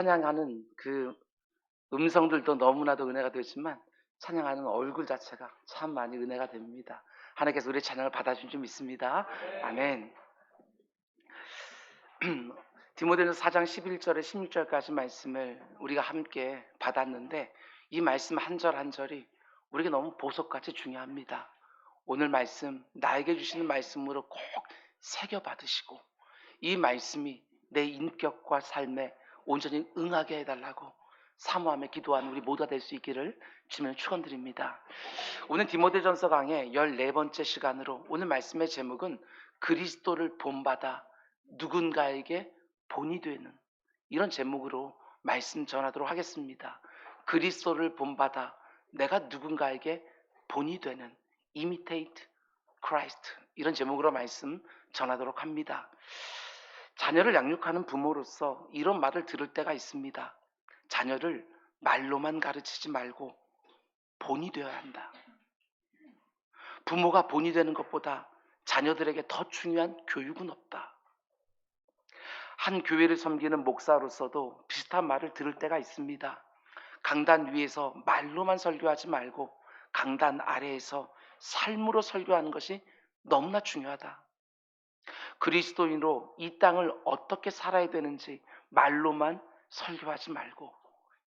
찬양하는 그 음성들도 너무나도 은혜가 되지만 찬양하는 얼굴 자체가 참 많이 은혜가 됩니다. 하나님께서 우리의 찬양을 받아주신 줄 믿습니다. 아멘. 디모데전서 4장 11절에 16절까지 말씀을 우리가 함께 받았는데 이 말씀 한 절 한 절이 우리에게 너무 보석같이 중요합니다. 오늘 말씀 나에게 주시는 말씀으로 꼭 새겨받으시고 이 말씀이 내 인격과 삶에 온전히 응하게 해달라고 사모하며 기도하는 우리 모두가 될 수 있기를 주님의 축원드립니다. 오늘 디모데전서 강의 14번째 시간으로 오늘 말씀의 제목은 그리스도를 본받아 누군가에게 본이 되는, 이런 제목으로 말씀 전하도록 하겠습니다. 그리스도를 본받아 내가 누군가에게 본이 되는, imitate Christ, 이런 제목으로 말씀 전하도록 합니다. 자녀를 양육하는 부모로서 이런 말을 들을 때가 있습니다. 자녀를 말로만 가르치지 말고 본이 되어야 한다. 부모가 본이 되는 것보다 자녀들에게 더 중요한 교육은 없다. 한 교회를 섬기는 목사로서도 비슷한 말을 들을 때가 있습니다. 강단 위에서 말로만 설교하지 말고 강단 아래에서 삶으로 설교하는 것이 너무나 중요하다. 그리스도인으로 이 땅을 어떻게 살아야 되는지 말로만 설교하지 말고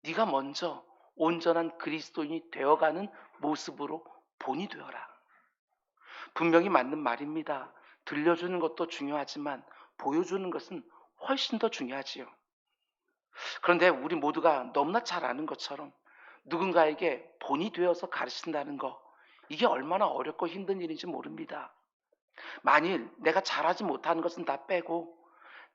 네가 먼저 온전한 그리스도인이 되어가는 모습으로 본이 되어라. 분명히 맞는 말입니다. 들려주는 것도 중요하지만 보여주는 것은 훨씬 더 중요하지요. 그런데 우리 모두가 너무나 잘 아는 것처럼 누군가에게 본이 되어서 가르친다는 거, 이게 얼마나 어렵고 힘든 일인지 모릅니다. 만일 내가 잘하지 못하는 것은 다 빼고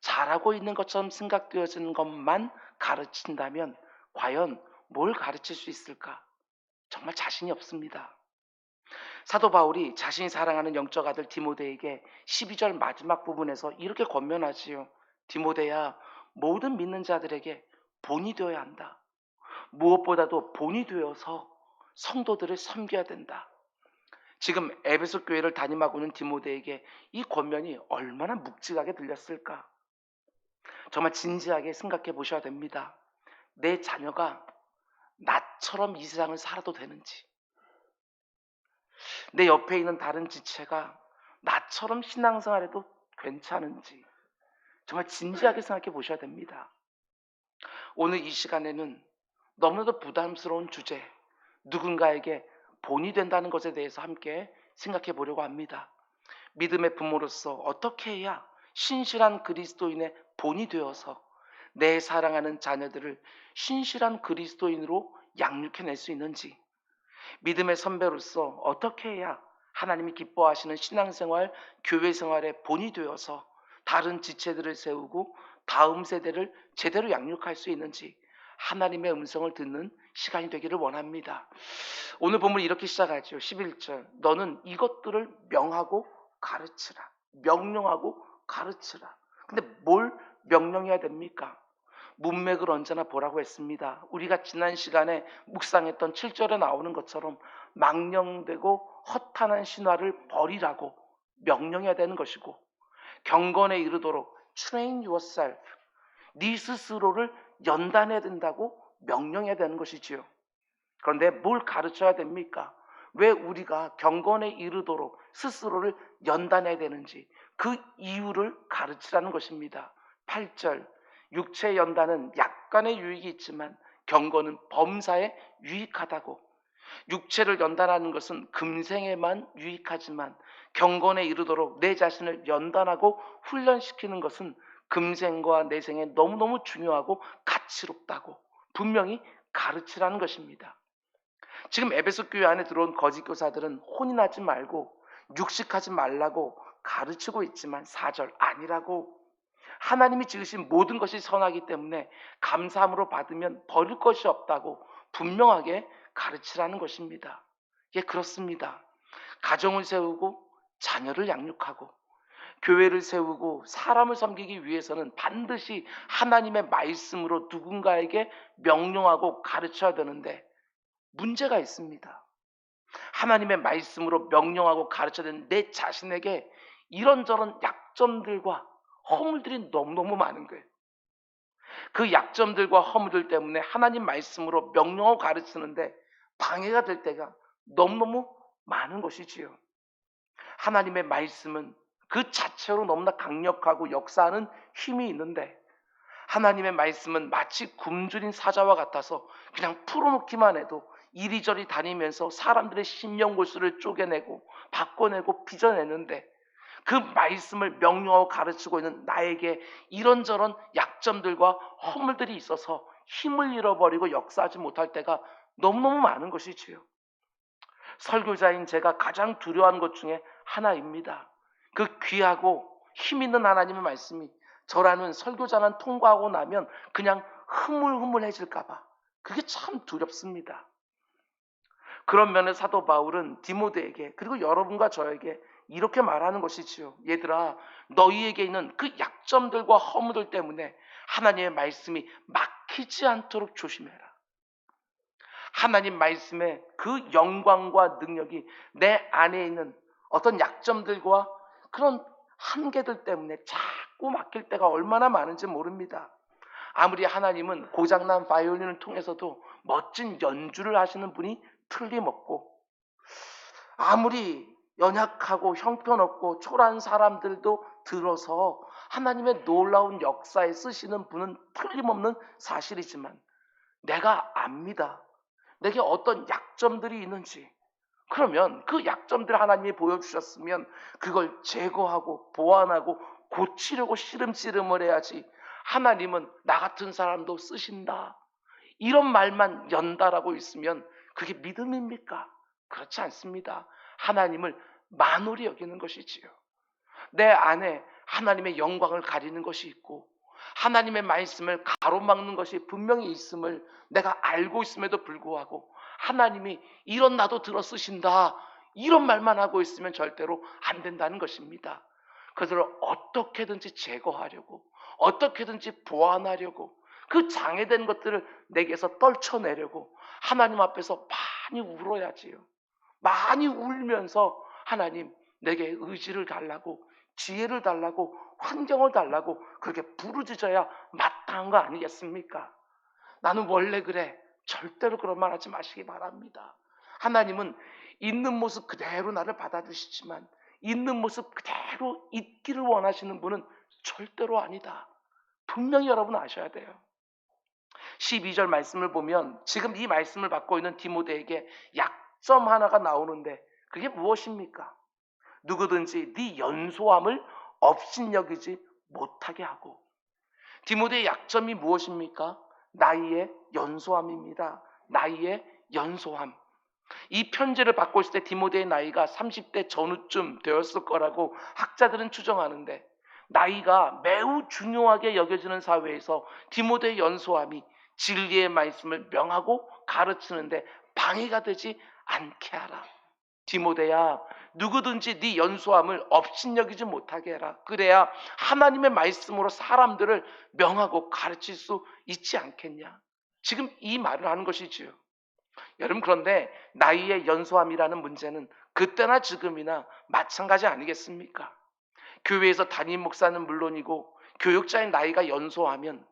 잘하고 있는 것처럼 생각되어지는 것만 가르친다면 과연 뭘 가르칠 수 있을까? 정말 자신이 없습니다. 사도 바울이 자신이 사랑하는 영적 아들 디모데에게 12절 마지막 부분에서 이렇게 권면하지요. 디모데야, 모든 믿는 자들에게 본이 되어야 한다. 무엇보다도 본이 되어서 성도들을 섬겨야 된다. 지금 에베소 교회를 담임하고 있는 디모데에게 이 권면이 얼마나 묵직하게 들렸을까? 정말 진지하게 생각해 보셔야 됩니다. 내 자녀가 나처럼 이 세상을 살아도 되는지, 내 옆에 있는 다른 지체가 나처럼 신앙생활해도 괜찮은지 정말 진지하게 생각해 보셔야 됩니다. 오늘 이 시간에는 너무나도 부담스러운 주제, 누군가에게 본이 된다는 것에 대해서 함께 생각해 보려고 합니다. 믿음의 부모로서 어떻게 해야 신실한 그리스도인의 본이 되어서 내 사랑하는 자녀들을 신실한 그리스도인으로 양육해낼 수 있는지, 믿음의 선배로서 어떻게 해야 하나님이 기뻐하시는 신앙생활, 교회생활의 본이 되어서 다른 지체들을 세우고 다음 세대를 제대로 양육할 수 있는지 하나님의 음성을 듣는 시간이 되기를 원합니다. 오늘 본문 이렇게 시작하죠. 11절, 너는 이것들을 명하고 가르치라. 명령하고 가르치라. 근데 뭘 명령해야 됩니까? 문맥을 언제나 보라고 했습니다. 우리가 지난 시간에 묵상했던 7절에 나오는 것처럼 망령되고 허탄한 신화를 버리라고 명령해야 되는 것이고, 경건에 이르도록 train yourself, 네 스스로를 연단해야 된다고 명령해야 되는 것이지요. 그런데 뭘 가르쳐야 됩니까? 왜 우리가 경건에 이르도록 스스로를 연단해야 되는지 그 이유를 가르치라는 것입니다. 8절, 육체의 연단은 약간의 유익이 있지만 경건은 범사에 유익하다고. 육체를 연단하는 것은 금생에만 유익하지만 경건에 이르도록 내 자신을 연단하고 훈련시키는 것은 금생과 내생에 너무너무 중요하고 가치롭다고 분명히 가르치라는 것입니다. 지금 에베소 교회 안에 들어온 거짓 교사들은 혼인하지 말고 육식하지 말라고 가르치고 있지만 4절 아니라고, 하나님이 지으신 모든 것이 선하기 때문에 감사함으로 받으면 버릴 것이 없다고 분명하게 가르치라는 것입니다. 예, 그렇습니다. 가정을 세우고 자녀를 양육하고 교회를 세우고 사람을 섬기기 위해서는 반드시 하나님의 말씀으로 누군가에게 명령하고 가르쳐야 되는데 문제가 있습니다. 하나님의 말씀으로 명령하고 가르쳐야 되는 내 자신에게 이런저런 약점들과 허물들이 너무너무 많은 거예요. 그 약점들과 허물들 때문에 하나님 말씀으로 명령하고 가르치는데 방해가 될 때가 너무너무 많은 것이지요. 하나님의 말씀은 그 자체로 너무나 강력하고 역사하는 힘이 있는데 하나님의 말씀은 마치 굶주린 사자와 같아서 그냥 풀어놓기만 해도 이리저리 다니면서 사람들의 심령골수를 쪼개내고 바꿔내고 빚어내는데 그 말씀을 명령하고 가르치고 있는 나에게 이런저런 약점들과 허물들이 있어서 힘을 잃어버리고 역사하지 못할 때가 너무너무 많은 것이지요. 설교자인 제가 가장 두려워하는 것 중에 하나입니다. 그 귀하고 힘 있는 하나님의 말씀이 저라는 설교자만 통과하고 나면 그냥 흐물흐물해질까봐 그게 참 두렵습니다. 그런 면에 사도 바울은 디모데에게 그리고 여러분과 저에게 이렇게 말하는 것이지요. 얘들아, 너희에게 있는 그 약점들과 허물들 때문에 하나님의 말씀이 막히지 않도록 조심해라. 하나님 말씀의 그 영광과 능력이 내 안에 있는 어떤 약점들과 그런 한계들 때문에 자꾸 막힐 때가 얼마나 많은지 모릅니다. 아무리 하나님은 고장난 바이올린을 통해서도 멋진 연주를 하시는 분이 틀림없고, 아무리 연약하고 형편없고 초라한 사람들도 들어서 하나님의 놀라운 역사에 쓰시는 분은 틀림없는 사실이지만 내가 압니다. 내게 어떤 약점들이 있는지. 그러면 그 약점들 하나님이 보여주셨으면 그걸 제거하고 보완하고 고치려고 시름시름을 해야지, 하나님은 나 같은 사람도 쓰신다 이런 말만 연달하고 있으면 그게 믿음입니까? 그렇지 않습니다. 하나님을 만홀히 여기는 것이지요. 내 안에 하나님의 영광을 가리는 것이 있고 하나님의 말씀을 가로막는 것이 분명히 있음을 내가 알고 있음에도 불구하고 하나님이 이런 나도 들어 쓰신다 이런 말만 하고 있으면 절대로 안 된다는 것입니다. 그들을 어떻게든지 제거하려고, 어떻게든지 보완하려고, 그 장애된 것들을 내게서 떨쳐내려고 하나님 앞에서 많이 울어야지요. 많이 울면서 하나님 내게 의지를 달라고, 지혜를 달라고, 환경을 달라고 그렇게 부르짖어야 마땅한 거 아니겠습니까? 나는 원래 그래, 절대로 그런 말 하지 마시기 바랍니다. 하나님은 있는 모습 그대로 나를 받아주시지만 있는 모습 그대로 있기를 원하시는 분은 절대로 아니다. 분명히 여러분 아셔야 돼요. 12절 말씀을 보면 지금 이 말씀을 받고 있는 디모데에게 약점 하나가 나오는데 그게 무엇입니까? 누구든지 네 연소함을 업신여기지 못하게 하고. 디모데의 약점이 무엇입니까? 나이의 연소함입니다. 나이의 연소함. 이 편지를 받고 있을 때 디모데의 나이가 30대 전후쯤 되었을 거라고 학자들은 추정하는데, 나이가 매우 중요하게 여겨지는 사회에서 디모데의 연소함이 진리의 말씀을 명하고 가르치는데 방해가 되지 않게 하라. 디모데야, 누구든지 네 연소함을 업신여기지 못하게 해라. 그래야 하나님의 말씀으로 사람들을 명하고 가르칠 수 있지 않겠냐. 지금 이 말을 하는 것이지요. 여러분, 그런데 나이의 연소함이라는 문제는 그때나 지금이나 마찬가지 아니겠습니까? 교회에서 담임 목사는 물론이고 교육자의 나이가 연소하면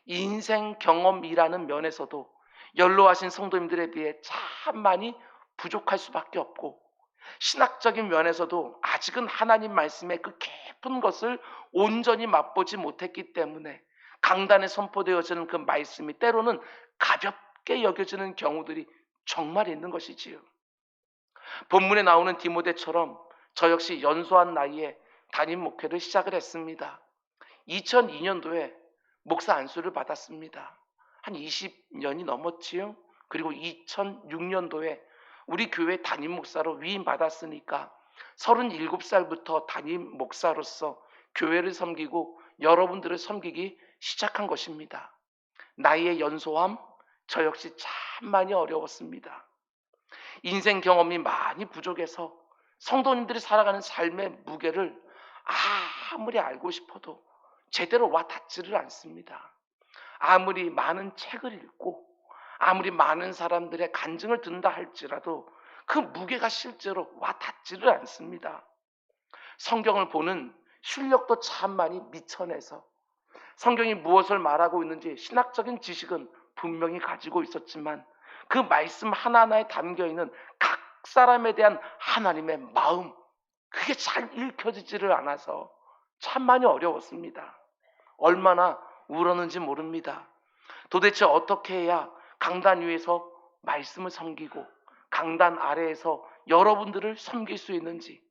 인생 경험이라는 면에서도 연로하신 성도님들에 비해 참 많이 부족할 수밖에 없고, 신학적인 면에서도 아직은 하나님 말씀의 그 깊은 것을 온전히 맛보지 못했기 때문에 강단에 선포되어지는 그 말씀이 때로는 가볍게 여겨지는 경우들이 정말 있는 것이지요. 본문에 나오는 디모데처럼 저 역시 연소한 나이에 담임 목회를 시작을 했습니다. 2002년도에 목사 안수를 받았습니다. 한 20년이 넘었지요. 그리고 2006년도에 우리 교회 담임 목사로 위임 받았으니까 37살부터 담임 목사로서 교회를 섬기고 여러분들을 섬기기 시작한 것입니다. 나이의 연소함, 저 역시 참 많이 어려웠습니다. 인생 경험이 많이 부족해서 성도님들이 살아가는 삶의 무게를 아무리 알고 싶어도 제대로 와 닿지를 않습니다. 아무리 많은 책을 읽고 아무리 많은 사람들의 간증을 듣는다 할지라도 그 무게가 실제로 와 닿지를 않습니다. 성경을 보는 실력도 참 많이 미천해서 성경이 무엇을 말하고 있는지 신학적인 지식은 분명히 가지고 있었지만 그 말씀 하나하나에 담겨있는 각 사람에 대한 하나님의 마음, 그게 잘 읽혀지지를 않아서 참 많이 어려웠습니다. 얼마나 울었는지 모릅니다. 도대체 어떻게 해야 강단 위에서 말씀을 섬기고 강단 아래에서 여러분들을 섬길 수 있는지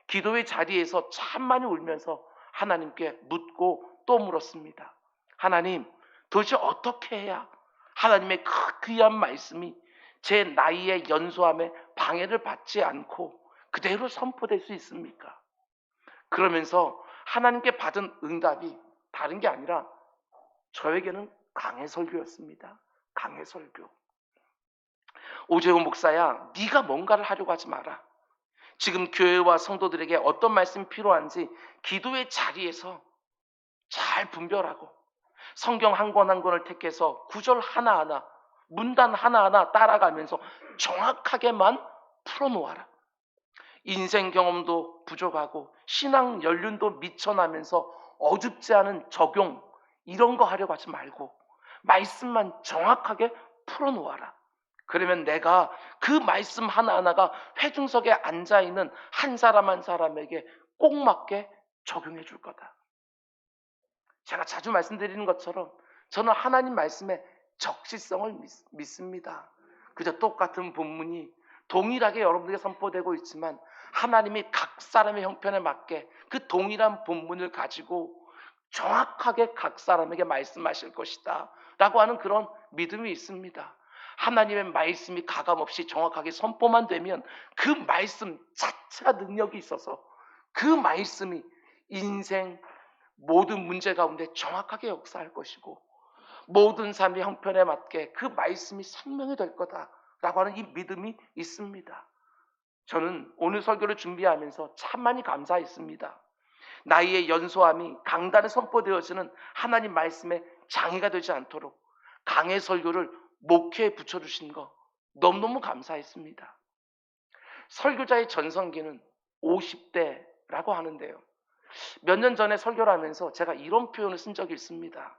기도의 자리에서 참 많이 울면서 하나님께 묻고 또 물었습니다. 하나님, 도대체 어떻게 해야 하나님의 그 귀한 말씀이 제 나이의 연소함에 방해를 받지 않고 그대로 선포될 수 있습니까? 그러면서 하나님께 받은 응답이 다른 게 아니라 저에게는 강해설교였습니다. 강해설교. 오재훈 목사야, 네가 뭔가를 하려고 하지 마라. 지금 교회와 성도들에게 어떤 말씀이 필요한지 기도의 자리에서 잘 분별하고 성경 한 권 한 권을 택해서 구절 하나하나, 문단 하나하나 따라가면서 정확하게만 풀어놓아라. 인생 경험도 부족하고 신앙 연륜도 미쳐나면서 어줍지 않은 적용 이런 거 하려고 하지 말고 말씀만 정확하게 풀어놓아라. 그러면 내가 그 말씀 하나하나가 회중석에 앉아있는 한 사람 한 사람에게 꼭 맞게 적용해 줄 거다. 제가 자주 말씀드리는 것처럼 저는 하나님 말씀의 적시성을 믿습니다. 그저 똑같은 본문이 동일하게 여러분에게 선포되고 있지만 하나님이 각 사람의 형편에 맞게 그 동일한 본문을 가지고 정확하게 각 사람에게 말씀하실 것이다 라고 하는 그런 믿음이 있습니다. 하나님의 말씀이 가감없이 정확하게 선포만 되면 그 말씀 자체가 능력이 있어서 그 말씀이 인생 모든 문제 가운데 정확하게 역사할 것이고 모든 삶의 형편에 맞게 그 말씀이 생명이 될 거다라고 하는 이 믿음이 있습니다. 저는 오늘 설교를 준비하면서 참 많이 감사했습니다. 나이의 연소함이 강단에 선포되어지는 하나님 말씀에 장애가 되지 않도록 강해 설교를 목회에 붙여주신 거 너무너무 감사했습니다. 설교자의 전성기는 50대라고 하는데요. 몇 년 전에 설교를 하면서 제가 이런 표현을 쓴 적이 있습니다.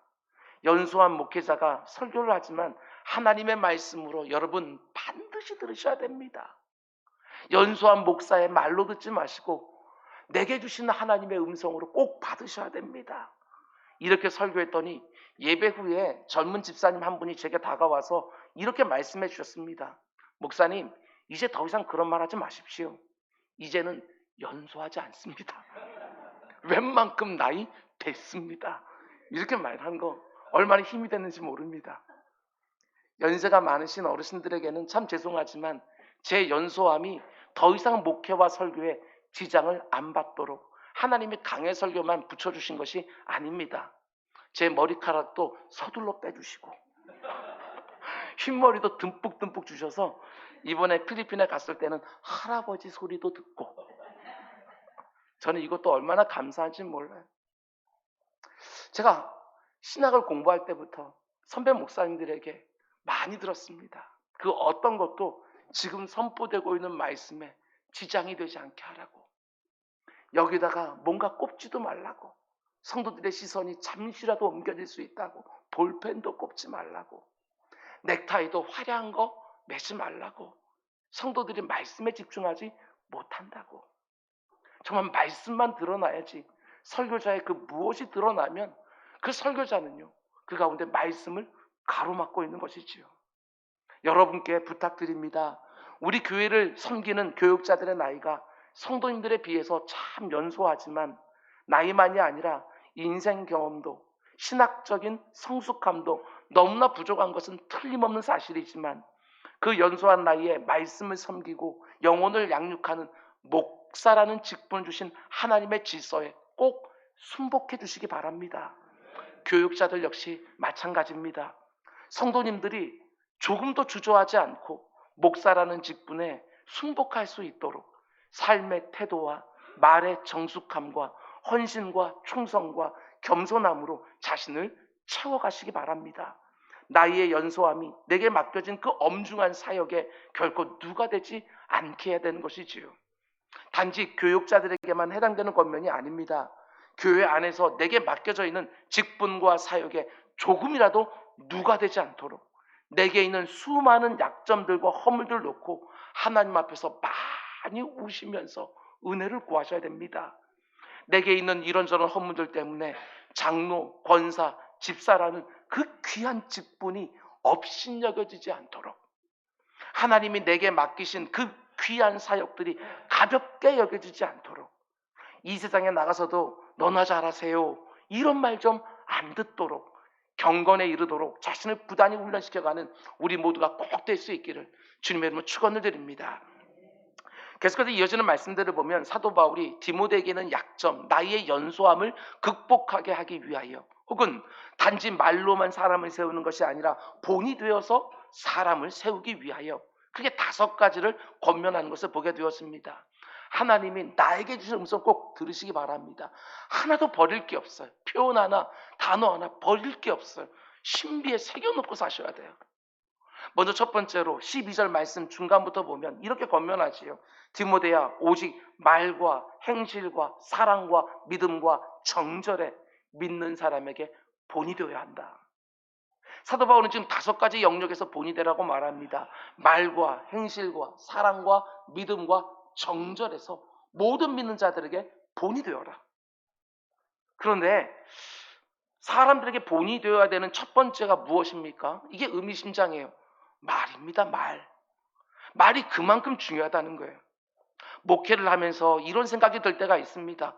연소한 목회자가 설교를 하지만 하나님의 말씀으로 여러분 반드시 들으셔야 됩니다. 연소한 목사의 말로 듣지 마시고 내게 주시는 하나님의 음성으로 꼭 받으셔야 됩니다. 이렇게 설교했더니 예배 후에 젊은 집사님 한 분이 제게 다가와서 이렇게 말씀해 주셨습니다. 목사님, 이제 더 이상 그런 말 하지 마십시오. 이제는 연소하지 않습니다. 웬만큼 나이 됐습니다. 이렇게 말한 거 얼마나 힘이 됐는지 모릅니다. 연세가 많으신 어르신들에게는 참 죄송하지만 제 연소함이 더 이상 목회와 설교에 지장을 안 받도록 하나님이 강해 설교만 붙여주신 것이 아닙니다. 제 머리카락도 서둘러 빼주시고 흰머리도 듬뿍듬뿍 주셔서 이번에 필리핀에 갔을 때는 할아버지 소리도 듣고 저는 이것도 얼마나 감사한지 몰라요. 제가 신학을 공부할 때부터 선배 목사님들에게 많이 들었습니다. 그 어떤 것도 지금 선포되고 있는 말씀에 지장이 되지 않게 하라고. 여기다가 뭔가 꼽지도 말라고. 성도들의 시선이 잠시라도 옮겨질 수 있다고. 볼펜도 꼽지 말라고. 넥타이도 화려한 거 매지 말라고. 성도들이 말씀에 집중하지 못한다고. 정말 말씀만 드러나야지. 설교자의 그 무엇이 드러나면 그 설교자는요, 그 가운데 말씀을 가로막고 있는 것이지요. 여러분께 부탁드립니다. 우리 교회를 섬기는 교육자들의 나이가 성도님들에 비해서 참 연소하지만 나이만이 아니라 인생 경험도 신학적인 성숙함도 너무나 부족한 것은 틀림없는 사실이지만 그 연소한 나이에 말씀을 섬기고 영혼을 양육하는 목사라는 직분을 주신 하나님의 질서에 꼭 순복해 주시기 바랍니다. 교육자들 역시 마찬가지입니다. 성도님들이 조금도 주저하지 않고 목사라는 직분에 순복할 수 있도록 삶의 태도와 말의 정숙함과 헌신과 충성과 겸손함으로 자신을 채워가시기 바랍니다. 나이의 연소함이 내게 맡겨진 그 엄중한 사역에 결코 누가 되지 않게 해야 되는 것이지요. 단지 교육자들에게만 해당되는 권면이 아닙니다. 교회 안에서 내게 맡겨져 있는 직분과 사역에 조금이라도 누가 되지 않도록 내게 있는 수많은 약점들과 허물들을 놓고 하나님 앞에서 많이 우시면서 은혜를 구하셔야 됩니다. 내게 있는 이런저런 허물들 때문에 장로, 권사, 집사라는 그 귀한 직분이 업신여겨지지 않도록 하나님이 내게 맡기신 그 귀한 사역들이 가볍게 여겨지지 않도록 이 세상에 나가서도 너나 잘하세요 이런 말 좀 안 듣도록 경건에 이르도록 자신을 부단히 훈련시켜가는 우리 모두가 꼭 될 수 있기를 주님의 이름으로 축원을 드립니다. 계속해서 이어지는 말씀들을 보면 사도 바울이 디모데에게는 약점, 나이의 연소함을 극복하게 하기 위하여 혹은 단지 말로만 사람을 세우는 것이 아니라 본이 되어서 사람을 세우기 위하여 크게 5가지를 권면하는 것을 보게 되었습니다. 하나님이 나에게 주신 음성 꼭 들으시기 바랍니다. 하나도 버릴 게 없어요. 표현 하나, 단어 하나 버릴 게 없어요. 신비에 새겨놓고 사셔야 돼요. 먼저 첫 번째로 12절 말씀 중간부터 보면 이렇게 권면하지요. 디모데야, 오직 말과 행실과 사랑과 믿음과 정절에 믿는 사람에게 본이 되어야 한다. 사도 바울은 지금 5가지 영역에서 본이 되라고 말합니다. 말과 행실과 사랑과 믿음과 정절에서 모든 믿는 자들에게 본이 되어라. 그런데 사람들에게 본이 되어야 되는 첫 번째가 무엇입니까? 이게 의미심장해요. 말입니다. 말이 그만큼 중요하다는 거예요. 목회를 하면서 이런 생각이 들 때가 있습니다.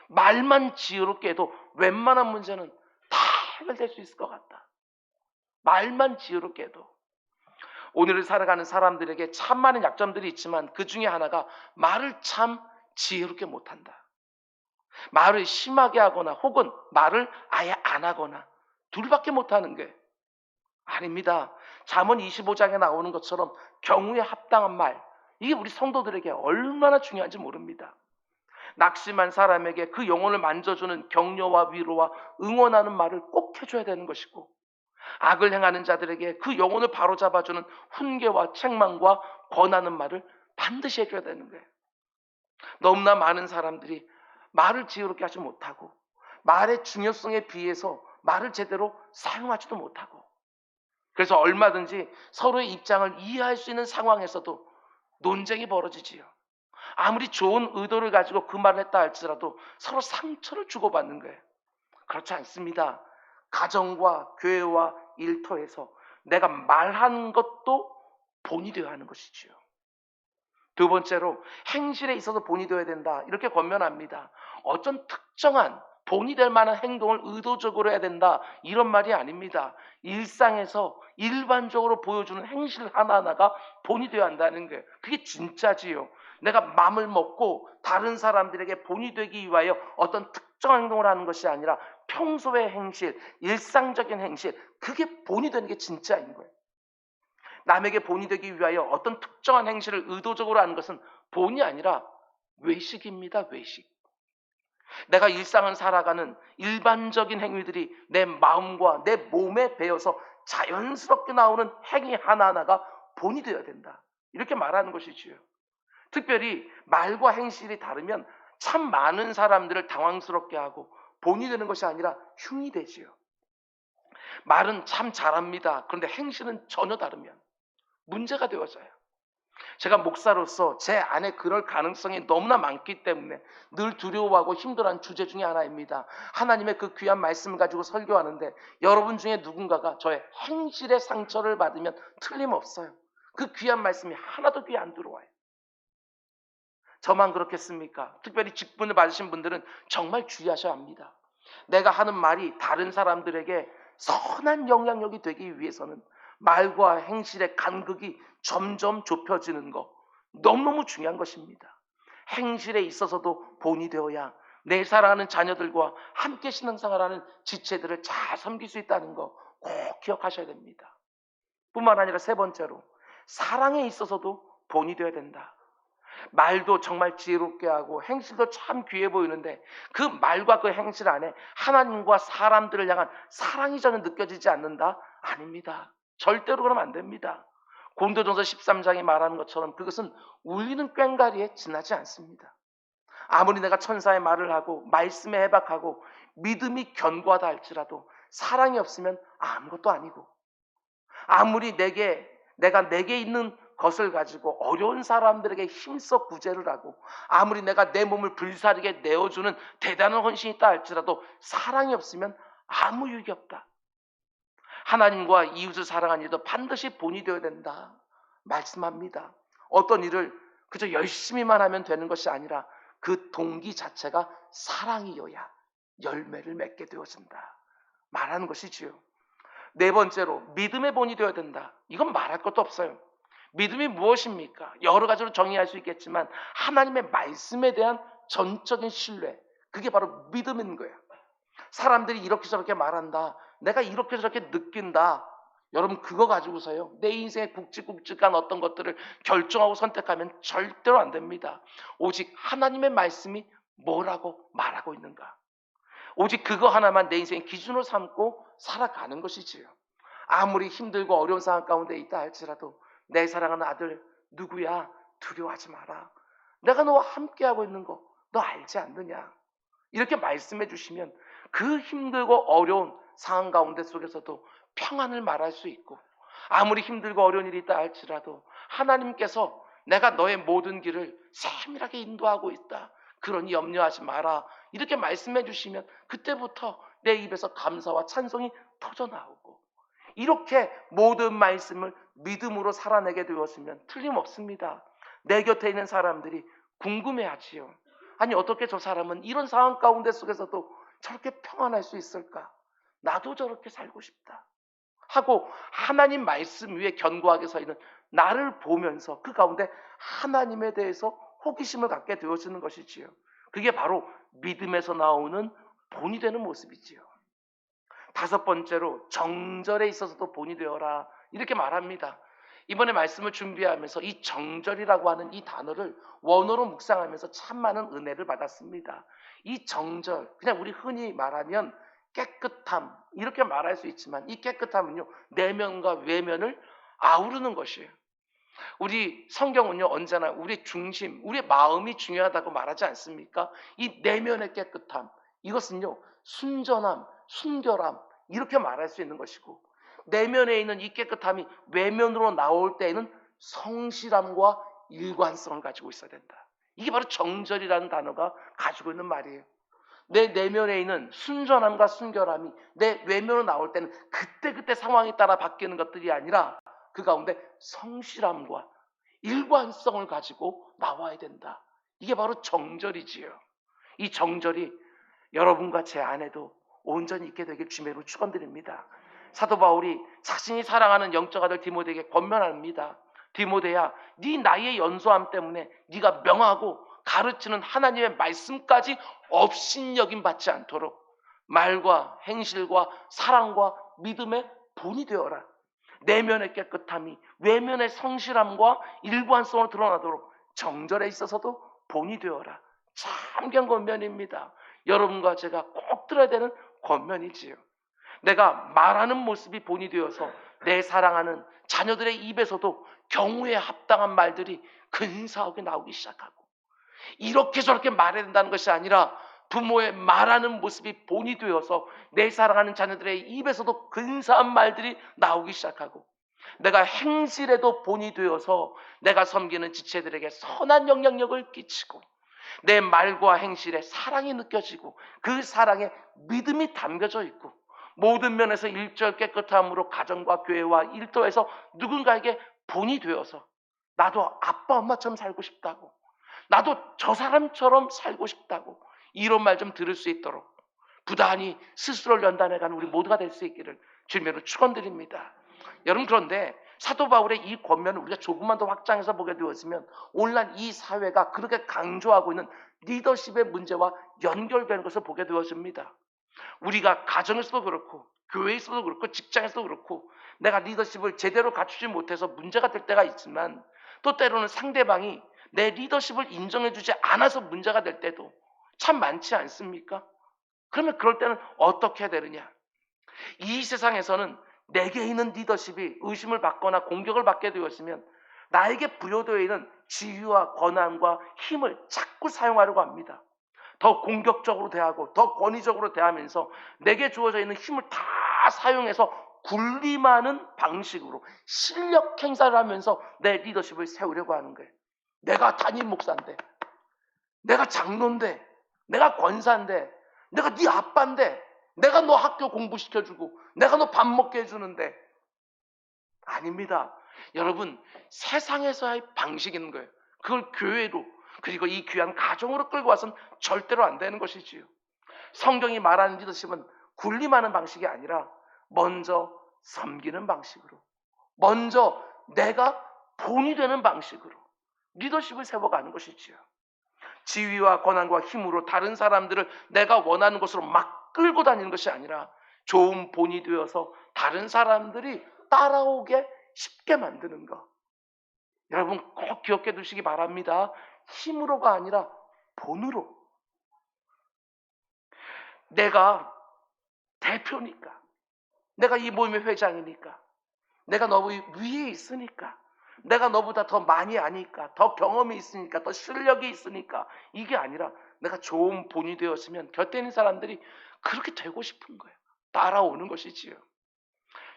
말만 지혜롭게 해도 웬만한 문제는 다 해결될 수 있을 것 같다. 말만 지혜롭게 해도. 오늘을 살아가는 사람들에게 참 많은 약점들이 있지만 그 중에 하나가 말을 참 지혜롭게 못한다. 말을 심하게 하거나 혹은 말을 아예 안 하거나 둘밖에 못하는 게 아닙니다. 잠언 25장에 나오는 것처럼 경우에 합당한 말, 이게 우리 성도들에게 얼마나 중요한지 모릅니다. 낙심한 사람에게 그 영혼을 만져주는 격려와 위로와 응원하는 말을 꼭 해줘야 되는 것이고, 악을 행하는 자들에게 그 영혼을 바로잡아주는 훈계와 책망과 권하는 말을 반드시 해줘야 되는 거예요. 너무나 많은 사람들이 말을 지혜롭게 하지 못하고 말의 중요성에 비해서 말을 제대로 사용하지도 못하고, 그래서 얼마든지 서로의 입장을 이해할 수 있는 상황에서도 논쟁이 벌어지지요. 아무리 좋은 의도를 가지고 그 말을 했다 할지라도 서로 상처를 주고받는 거예요. 그렇지 않습니다. 가정과 교회와 일터에서 내가 말하는 것도 본이 되어야 하는 것이지요. 두 번째로 행실에 있어서 본이 되어야 된다, 이렇게 권면합니다. 어떤 특정한 본이 될 만한 행동을 의도적으로 해야 된다, 이런 말이 아닙니다. 일상에서 일반적으로 보여주는 행실 하나하나가 본이 되어야 한다는 거예요. 그게 진짜지요. 내가 마음을 먹고 다른 사람들에게 본이 되기 위하여 어떤 특정한 행동을 하는 것이 아니라 평소의 행실, 일상적인 행실, 그게 본이 되는 게 진짜인 거예요. 남에게 본이 되기 위하여 어떤 특정한 행실을 의도적으로 하는 것은 본이 아니라 외식입니다. 외식. 내가 일상을 살아가는 일반적인 행위들이 내 마음과 내 몸에 배어서 자연스럽게 나오는 행위 하나하나가 본이 되어야 된다, 이렇게 말하는 것이지요. 특별히 말과 행실이 다르면 참 많은 사람들을 당황스럽게 하고 본이 되는 것이 아니라 흉이 되지요. 말은 참 잘합니다. 그런데 행실은 전혀 다르면 문제가 되어져요. 제가 목사로서 제 안에 그럴 가능성이 너무나 많기 때문에 늘 두려워하고 힘들어하는 주제 중에 하나입니다. 하나님의 그 귀한 말씀을 가지고 설교하는데 여러분 중에 누군가가 저의 행실의 상처를 받으면 틀림없어요. 그 귀한 말씀이 하나도 귀에 안 들어와요. 저만 그렇겠습니까? 특별히 직분을 받으신 분들은 정말 주의하셔야 합니다. 내가 하는 말이 다른 사람들에게 선한 영향력이 되기 위해서는 말과 행실의 간극이 점점 좁혀지는 것, 너무너무 중요한 것입니다. 행실에 있어서도 본이 되어야 내 사랑하는 자녀들과 함께 신앙생활하는 지체들을 잘 섬길 수 있다는 거 꼭 기억하셔야 됩니다. 뿐만 아니라 세 번째로 사랑에 있어서도 본이 되어야 된다. 말도 정말 지혜롭게 하고 행실도 참 귀해 보이는데 그 말과 그 행실 안에 하나님과 사람들을 향한 사랑이 전혀 느껴지지 않는다? 아닙니다. 절대로 그러면 안 됩니다. 고린도전서 13장이 말하는 것처럼 그것은 울리는 꽹과리에 지나지 않습니다. 아무리 내가 천사의 말을 하고 말씀에 해박하고 믿음이 견고하다 할지라도 사랑이 없으면 아무것도 아니고, 아무리 내게 있는 것을 가지고 어려운 사람들에게 힘써 구제를 하고, 아무리 내가 내 몸을 불사르게 내어주는 대단한 헌신이 있다 할지라도 사랑이 없으면 아무 유익이 없다. 하나님과 이웃을 사랑하는 일도 반드시 본이 되어야 된다 말씀합니다. 어떤 일을 그저 열심히만 하면 되는 것이 아니라 그 동기 자체가 사랑이어야 열매를 맺게 되어진다 말하는 것이지요. 네 번째로 믿음의 본이 되어야 된다. 이건 말할 것도 없어요. 믿음이 무엇입니까? 여러 가지로 정의할 수 있겠지만 하나님의 말씀에 대한 전적인 신뢰, 그게 바로 믿음인 거예요. 사람들이 이렇게 저렇게 말한다, 내가 이렇게 저렇게 느낀다, 여러분 그거 가지고서요 내 인생의 굵직굵직한 어떤 것들을 결정하고 선택하면 절대로 안 됩니다. 오직 하나님의 말씀이 뭐라고 말하고 있는가, 오직 그거 하나만 내 인생의 기준으로 삼고 살아가는 것이지요. 아무리 힘들고 어려운 상황 가운데 있다 할지라도 내 사랑하는 아들 누구야, 두려워하지 마라, 내가 너와 함께하고 있는 거 너 알지 않느냐, 이렇게 말씀해 주시면 그 힘들고 어려운 상황 가운데 속에서도 평안을 말할 수 있고, 아무리 힘들고 어려운 일이 있다 할지라도 하나님께서 내가 너의 모든 길을 세밀하게 인도하고 있다, 그러니 염려하지 마라, 이렇게 말씀해 주시면 그때부터 내 입에서 감사와 찬송이 터져나오고, 이렇게 모든 말씀을 믿음으로 살아내게 되었으면 틀림없습니다. 내 곁에 있는 사람들이 궁금해하지요. 아니 어떻게 저 사람은 이런 상황 가운데 속에서도 저렇게 평안할 수 있을까? 나도 저렇게 살고 싶다 하고 하나님 말씀 위에 견고하게 서 있는 나를 보면서 그 가운데 하나님에 대해서 호기심을 갖게 되어지는 것이지요. 그게 바로 믿음에서 나오는 본이 되는 모습이지요. 다섯 번째로 정절에 있어서도 본이 되어라 이렇게 말합니다. 이번에 말씀을 준비하면서 이 정절이라고 하는 이 단어를 원어로 묵상하면서 참 많은 은혜를 받았습니다. 이 정절, 그냥 우리 흔히 말하면 깨끗함 이렇게 말할 수 있지만 이 깨끗함은요 내면과 외면을 아우르는 것이에요. 우리 성경은요 언제나 우리 중심, 우리의 마음이 중요하다고 말하지 않습니까? 이 내면의 깨끗함, 이것은요 순전함, 순결함 이렇게 말할 수 있는 것이고, 내면에 있는 이 깨끗함이 외면으로 나올 때에는 성실함과 일관성을 가지고 있어야 된다. 이게 바로 정절이라는 단어가 가지고 있는 말이에요. 내 내면에 있는 순전함과 순결함이 내 외면으로 나올 때는 그때그때 상황에 따라 바뀌는 것들이 아니라 그 가운데 성실함과 일관성을 가지고 나와야 된다. 이게 바로 정절이지요. 이 정절이 여러분과 제 안에도 온전히 있게 되길 주님으로 축원드립니다. 사도 바울이 자신이 사랑하는 영적 아들 디모데에게 권면합니다. 디모데야, 네 나이의 연소함 때문에 네가 명하고 가르치는 하나님의 말씀까지 업신여김 받지 않도록 말과 행실과 사랑과 믿음의 본이 되어라. 내면의 깨끗함이 외면의 성실함과 일관성으로 드러나도록 정절에 있어서도 본이 되어라. 참 귀한 권면입니다. 여러분과 제가 꼭 들어야 되는 권면이지요. 내가 말하는 모습이 본이 되어서 내 사랑하는 자녀들의 입에서도 경우에 합당한 말들이 근사하게 나오기 시작하고, 이렇게 저렇게 말해야 된다는 것이 아니라 부모의 말하는 모습이 본이 되어서 내 사랑하는 자녀들의 입에서도 근사한 말들이 나오기 시작하고, 내가 행실에도 본이 되어서 내가 섬기는 지체들에게 선한 영향력을 끼치고, 내 말과 행실에 사랑이 느껴지고 그 사랑에 믿음이 담겨져 있고, 모든 면에서 일절 깨끗함으로 가정과 교회와 일터에서 누군가에게 본이 되어서 나도 아빠 엄마처럼 살고 싶다고, 나도 저 사람처럼 살고 싶다고, 이런 말 좀 들을 수 있도록 부단히 스스로를 연단해가는 우리 모두가 될 수 있기를 주님으로 축원드립니다. 여러분, 그런데 사도 바울의 이 권면을 우리가 조금만 더 확장해서 보게 되었으면 오늘날 이 사회가 그렇게 강조하고 있는 리더십의 문제와 연결되는 것을 보게 되었습니다. 우리가 가정에서도 그렇고 교회에서도 그렇고 직장에서도 그렇고 내가 리더십을 제대로 갖추지 못해서 문제가 될 때가 있지만, 또 때로는 상대방이 내 리더십을 인정해주지 않아서 문제가 될 때도 참 많지 않습니까? 그러면 그럴 때는 어떻게 해야 되느냐? 이 세상에서는 내게 있는 리더십이 의심을 받거나 공격을 받게 되었으면 나에게 부여되어 있는 지위와 권한과 힘을 자꾸 사용하려고 합니다. 더 공격적으로 대하고 더 권위적으로 대하면서 내게 주어져 있는 힘을 다 사용해서 군림하는 방식으로 실력 행사를 하면서 내 리더십을 세우려고 하는 거예요. 내가 담임 목사인데, 내가 장로인데, 내가 권사인데, 내가 네 아빠인데, 내가 너 학교 공부시켜주고 내가 너 밥 먹게 해주는데. 아닙니다. 여러분, 세상에서의 방식인 거예요. 그걸 교회로, 그리고 이 귀한 가정으로 끌고 와서는 절대로 안 되는 것이지요. 성경이 말하는 리더십은 군림하는 방식이 아니라 먼저 섬기는 방식으로, 먼저 내가 본이 되는 방식으로 리더십을 세워가는 것이지요. 지위와 권한과 힘으로 다른 사람들을 내가 원하는 곳으로 막 끌고 다니는 것이 아니라 좋은 본이 되어서 다른 사람들이 따라오게 쉽게 만드는 것. 여러분 꼭 기억해 두시기 바랍니다. 힘으로가 아니라 본으로. 내가 대표니까, 내가 이 모임의 회장이니까, 내가 너 위에 있으니까, 내가 너보다 더 많이 아니까, 더 경험이 있으니까, 더 실력이 있으니까, 이게 아니라 내가 좋은 본이 되었으면 곁에 있는 사람들이 그렇게 되고 싶은 거예요. 따라오는 것이지요.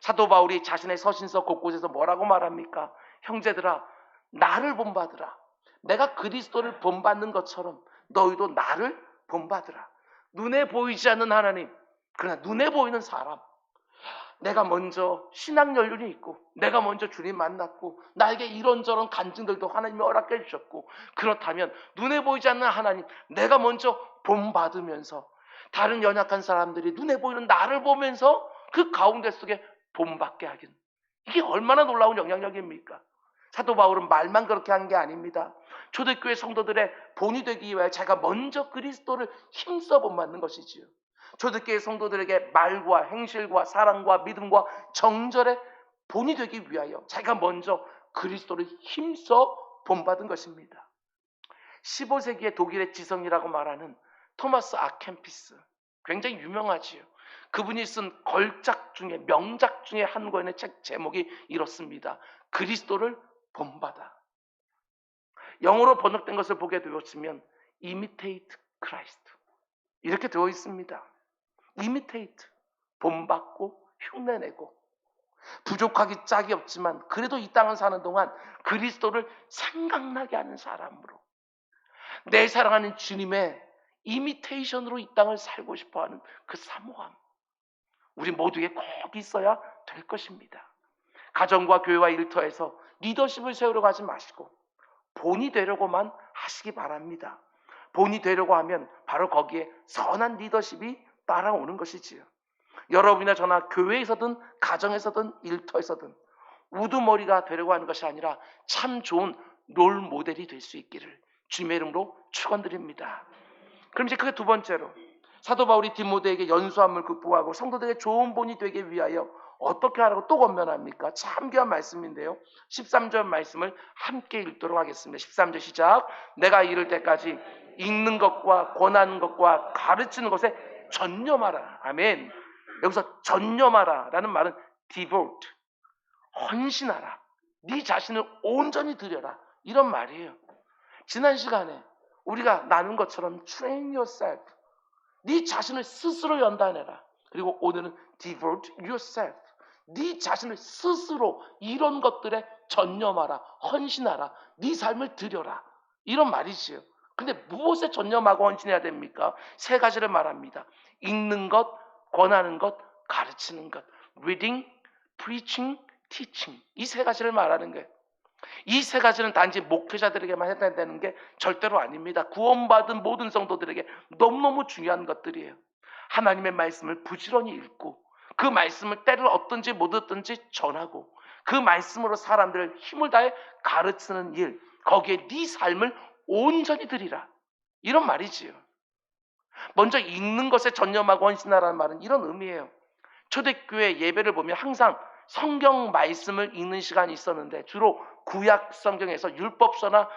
사도 바울이 자신의 서신서 곳곳에서 뭐라고 말합니까? 형제들아, 나를 본받으라. 내가 그리스도를 본받는 것처럼 너희도 나를 본받으라. 눈에 보이지 않는 하나님, 그러나 눈에 보이는 사람. 내가 먼저 신앙 연륜이 있고, 내가 먼저 주님 만났고, 나에게 이런저런 간증들도 하나님이 허락해 주셨고, 그렇다면 눈에 보이지 않는 하나님, 내가 먼저 본받으면서 다른 연약한 사람들이 눈에 보이는 나를 보면서 그 가운데 속에 본받게 하긴, 이게 얼마나 놀라운 영향력입니까? 사도 바울은 말만 그렇게 한 게 아닙니다. 초대교회 성도들의 본이 되기 위해 자기가 먼저 그리스도를 힘써 본받는 것이지요. 초대교회 성도들에게 말과 행실과 사랑과 믿음과 정절의 본이 되기 위하여 자기가 먼저 그리스도를 힘써 본받은 것입니다. 15세기의 독일의 지성이라고 말하는 토마스 아켄피스, 굉장히 유명하지요. 그분이 쓴 걸작 중에, 명작 중에 한 권의 책 제목이 이렇습니다. 그리스도를 본받아. 영어로 번역된 것을 보게 되었으면 imitate Christ, 이렇게 되어 있습니다. imitate, 본받고 흉내내고, 부족하기 짝이 없지만 그래도 이 땅을 사는 동안 그리스도를 생각나게 하는 사람으로, 내 사랑하는 주님의 이미테이션으로 이 땅을 살고 싶어하는 그 사모함, 우리 모두에 꼭 있어야 될 것입니다. 가정과 교회와 일터에서 리더십을 세우려고 하지 마시고 본이 되려고만 하시기 바랍니다. 본이 되려고 하면 바로 거기에 선한 리더십이 따라오는 것이지요. 여러분이나 저나 교회에서든 가정에서든 일터에서든 우두머리가 되려고 하는 것이 아니라 참 좋은 롤 모델이 될 수 있기를 주님의 이름으로 축원드립니다. 그럼 이제 그게 두 번째로, 사도 바울이 디모데에게 연소함을 극복하고 성도들에게 좋은 본이 되기 위하여 어떻게 하라고 또 권면합니까? 참 귀한 말씀인데요. 13절 말씀을 함께 읽도록 하겠습니다. 13절 시작. 내가 이를 때까지 읽는 것과 권하는 것과 가르치는 것에 전념하라. 아멘. 여기서 전념하라 라는 말은 devote, 헌신하라, 네 자신을 온전히 드려라, 이런 말이에요. 지난 시간에 우리가 나눈 것처럼 train yourself, 네 자신을 스스로 연단해라. 그리고 오늘은 devote yourself, 네 자신을 스스로 이런 것들에 전념하라, 헌신하라, 네 삶을 드려라, 이런 말이지요. 근데 무엇에 전념하고 헌신해야 됩니까? 세 가지를 말합니다. 읽는 것, 권하는 것, 가르치는 것. reading, preaching, teaching, 이 세 가지를 말하는 거예요. 이 세 가지는 단지 목회자들에게만 해야 되는 게 절대로 아닙니다. 구원받은 모든 성도들에게 너무너무 중요한 것들이에요. 하나님의 말씀을 부지런히 읽고 그 말씀을 때를 얻든지 못 얻든지 전하고 그 말씀으로 사람들을 힘을 다해 가르치는 일, 거기에 네 삶을 온전히 드리라, 이런 말이지요. 먼저 읽는 것에 전념하고 헌신하라는 말은 이런 의미예요. 초대교회 예배를 보면 항상 성경 말씀을 읽는 시간이 있었는데 주로 구약 성경에서 율법서나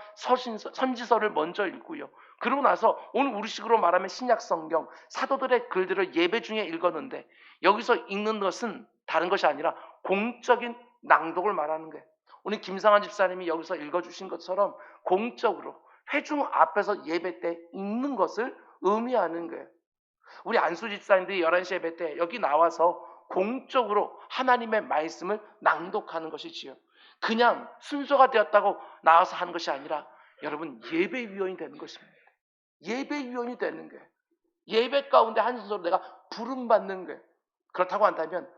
선지서를 먼저 읽고요. 그러고 나서 오늘 우리식으로 말하면 신약 성경, 사도들의 글들을 예배 중에 읽었는데 여기서 읽는 것은 다른 것이 아니라 공적인 낭독을 말하는 거예요. 우리 김상환 집사님이 여기서 읽어주신 것처럼 공적으로 회중 앞에서 예배 때 읽는 것을 의미하는 거예요. 우리 안수 집사님들이 11시 예배 때 여기 나와서 공적으로 하나님의 말씀을 낭독하는 것이지요. 그냥 순서가 되었다고 나와서 하는 것이 아니라 여러분 예배위원이 되는 것입니다. 예배위원이 되는 거예요. 예배 가운데 한 순서로 내가 부름받는 거예요. 그렇다고 한다면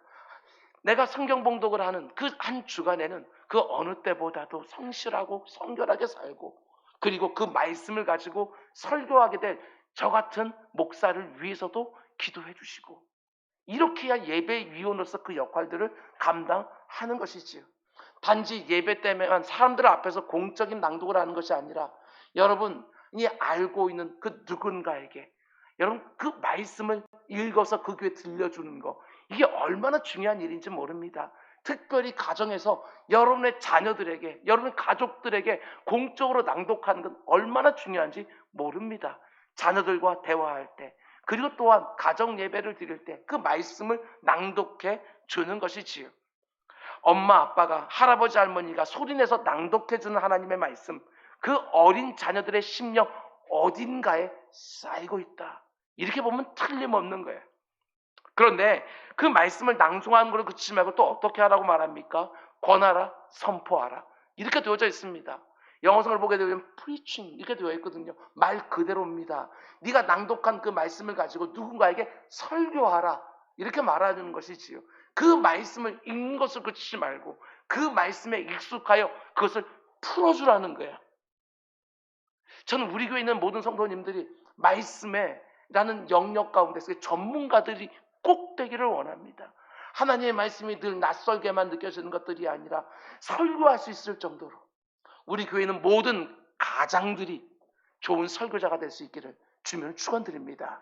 내가 성경 봉독을 하는 그 한 주간에는 그 어느 때보다도 성실하고 성결하게 살고, 그리고 그 말씀을 가지고 설교하게 될 저 같은 목사를 위해서도 기도해 주시고, 이렇게 해야 예배위원으로서 그 역할들을 감당하는 것이지요. 단지 예배 때문에 사람들 앞에서 공적인 낭독을 하는 것이 아니라 여러분이 알고 있는 그 누군가에게 여러분 그 말씀을 읽어서 그 귀에 들려주는 거, 이게 얼마나 중요한 일인지 모릅니다. 특별히 가정에서 여러분의 자녀들에게, 여러분의 가족들에게 공적으로 낭독하는 건 얼마나 중요한지 모릅니다. 자녀들과 대화할 때, 그리고 또한 가정 예배를 드릴 때 그 말씀을 낭독해 주는 것이지요. 엄마 아빠가, 할아버지 할머니가 소리내서 낭독해 주는 하나님의 말씀, 그 어린 자녀들의 심령 어딘가에 쌓이고 있다, 이렇게 보면 틀림없는 거예요. 그런데 그 말씀을 낭송하는 걸로 그치지 말고 또 어떻게 하라고 말합니까? 권하라, 선포하라, 이렇게 되어져 있습니다. 영어성을 보게 되면 preaching 이렇게 되어 있거든요. 말 그대로입니다. 네가 낭독한 그 말씀을 가지고 누군가에게 설교하라, 이렇게 말하는 것이지요. 그 말씀을 읽는 것을 그치지 말고 그 말씀에 익숙하여 그것을 풀어주라는 거예요. 저는 우리 교회에 있는 모든 성도님들이 말씀에 라는 영역 가운데서 전문가들이 꼭 되기를 원합니다. 하나님의 말씀이 늘 낯설게만 느껴지는 것들이 아니라 설교할 수 있을 정도로 우리 교회는 모든 가장들이 좋은 설교자가 될 수 있기를 주님을 축원드립니다.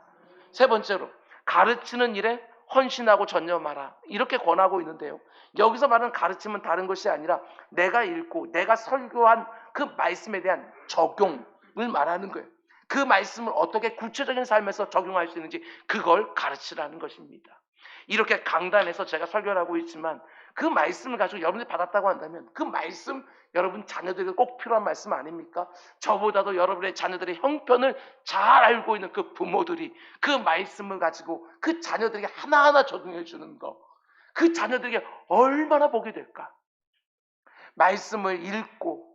세 번째로, 가르치는 일에 헌신하고 전념하라, 이렇게 권하고 있는데요. 여기서 말하는 가르침은 다른 것이 아니라 내가 읽고 내가 설교한 그 말씀에 대한 적용을 말하는 거예요. 그 말씀을 어떻게 구체적인 삶에서 적용할 수 있는지 그걸 가르치라는 것입니다. 이렇게 강단에서 제가 설교를 하고 있지만 그 말씀을 가지고 여러분이 받았다고 한다면 그 말씀 여러분 자녀들에게 꼭 필요한 말씀 아닙니까? 저보다도 여러분의 자녀들의 형편을 잘 알고 있는 그 부모들이 그 말씀을 가지고 그 자녀들에게 하나하나 적용해 주는 거, 그 자녀들에게 얼마나 복이 될까? 말씀을 읽고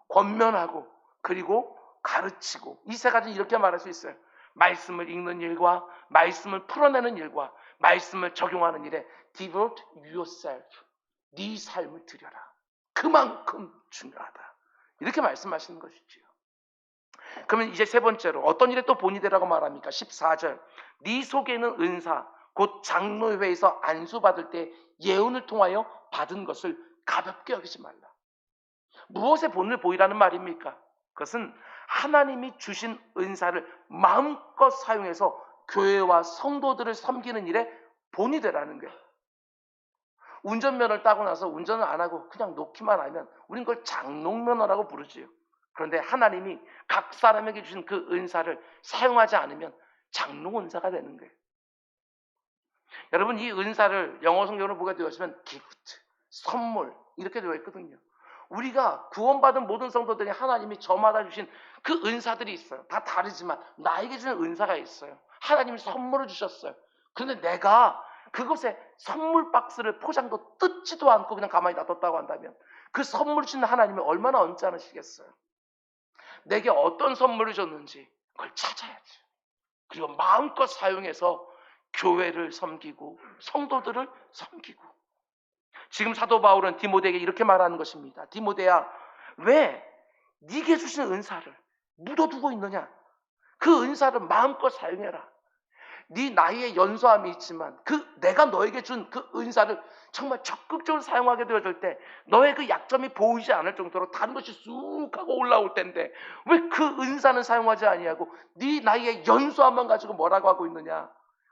권면하고 그리고 가르치고, 이 세 가지 이렇게 말할 수 있어요. 말씀을 읽는 일과 말씀을 풀어내는 일과 말씀을 적용하는 일에 devote yourself, 네 삶을 드려라, 그만큼 중요하다, 이렇게 말씀하시는 것이지요. 그러면 이제 세 번째로 어떤 일에 또 본이 되라고 말합니까? 14절, 네 속에 있는 은사 곧 장로회에서 안수받을 때 예언을 통하여 받은 것을 가볍게 여기지 말라. 무엇에 본을 보이라는 말입니까? 그것은 하나님이 주신 은사를 마음껏 사용해서 교회와 성도들을 섬기는 일에 본이 되라는 거예요. 운전면허를 따고 나서 운전을 안 하고 그냥 놓기만 하면 우린 그걸 장롱면허라고 부르지요. 그런데 하나님이 각 사람에게 주신 그 은사를 사용하지 않으면 장롱 은사가 되는 거예요. 여러분, 이 은사를 영어 성경으로 보게 되었으면 gift, 선물, 이렇게 되어 있거든요. 우리가 구원받은 모든 성도들이 하나님이 저마다 주신 그 은사들이 있어요. 다 다르지만 나에게 주는 은사가 있어요. 하나님이 선물을 주셨어요. 그런데 내가 그것에 선물 박스를 포장도 뜯지도 않고 그냥 가만히 놔뒀다고 한다면 그 선물 주는 하나님이 얼마나 언짢으시겠어요. 내게 어떤 선물을 줬는지 그걸 찾아야지. 그리고 마음껏 사용해서 교회를 섬기고 성도들을 섬기고. 지금 사도 바울은 디모데에게 이렇게 말하는 것입니다. 디모데야, 왜 네게 주신 은사를 묻어두고 있느냐? 그 은사를 마음껏 사용해라. 네 나이에 연소함이 있지만 그 내가 너에게 준 그 은사를 정말 적극적으로 사용하게 되어질 때 너의 그 약점이 보이지 않을 정도로 다른 것이 쑥 하고 올라올 텐데 왜 그 은사는 사용하지 아니하고 네 나이에 연소함만 가지고 뭐라고 하고 있느냐?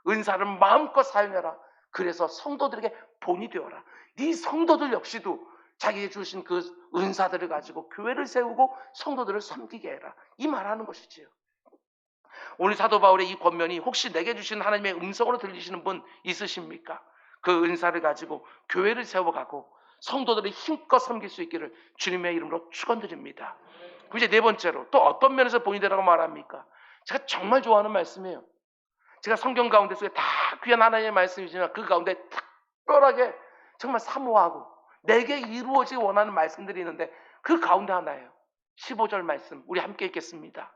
은사를 마음껏 사용해라. 그래서 성도들에게 본이 되어라. 네 성도들 역시도 자기에게 주신 그 은사들을 가지고 교회를 세우고 성도들을 섬기게 해라, 이 말하는 것이지요. 오늘 사도 바울의 이 권면이 혹시 내게 주신 하나님의 음성으로 들리시는 분 있으십니까? 그 은사를 가지고 교회를 세워가고 성도들이 힘껏 섬길 수 있기를 주님의 이름으로 축원드립니다. 그럼 이제 네 번째로 또 어떤 면에서 본이 되라고 말합니까? 제가 정말 좋아하는 말씀이에요. 제가 성경 가운데 속에 다 귀한 하나님의 말씀이지만 그 가운데 특별하게 정말 사모하고 내게 이루어지기 원하는 말씀들이 있는데 그 가운데 하나예요. 15절 말씀 우리 함께 읽겠습니다.